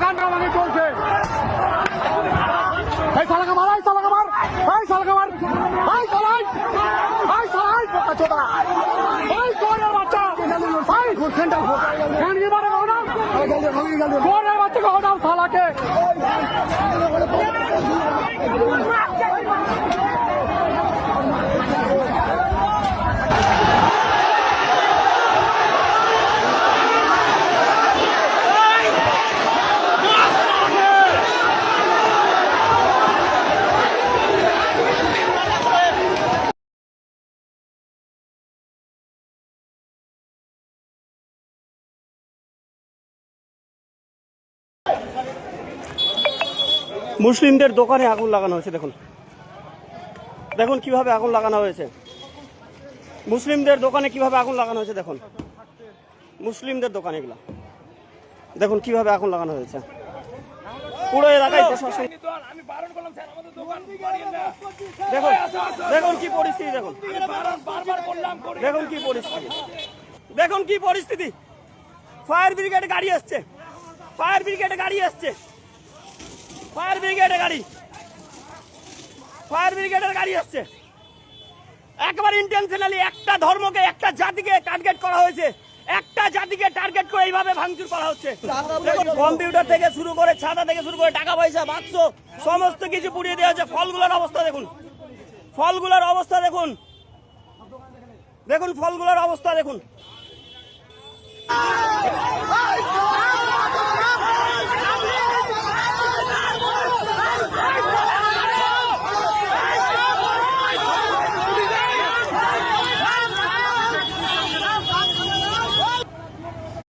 কান্নাকানি চলছে। এই শালাকে মার, এই শালাকে মার, এই শালাকে মার, এই শালাই, এই শালাই বোকাচোদা, এই চোরের বাচ্চা, এই ঘুষেন্টাল ফ্যানকে মারে কখনো, চোরের বাচ্চা কখনো শালাকে। মুসলিমদের দোকানে আগুন লাগানো হয়েছে। দেখুন দেখুন কিভাবে আগুন লাগানো হয়েছে। মুসলিমদের দোকানে কিভাবে আগুন লাগানো হয়েছে। দেখুন মুসলিমদের দোকানে এগুলা দেখুন কিভাবে আগুন লাগানো হয়েছে। পুরো এলাকায় প্রশাসন। দেখুন দেখুন কি পরিস্থিতি, দেখুন দেখুন কি পরিস্থিতি, দেখুন কি পরিস্থিতি। ফায়ার ব্রিগেড গাড়ি আসছে, ফায়ার ব্রিগেড গাড়ি আসছে, ফায়ার ব্রিগেডের গাড়ি, ফায়ার ব্রিগেডের গাড়ি আসছে। একবার ইন্টেনশনালি একটা ধর্মকে, একটা জাতিকে টার্গেট করা হয়েছে, একটা জাতিকে টার্গেট করে এইভাবে ভাঙচুর করা হচ্ছে। কম্পিউটার থেকে শুরু করে, ছাতা থেকে শুরু করে, টাকা পয়সা, বাক্স সমস্ত কিছু পুড়িয়ে দেওয়া হচ্ছে। ফলগুলোর অবস্থা দেখুন, ফলগুলোর অবস্থা দেখুন, দেখুন ফলগুলোর অবস্থা দেখুন।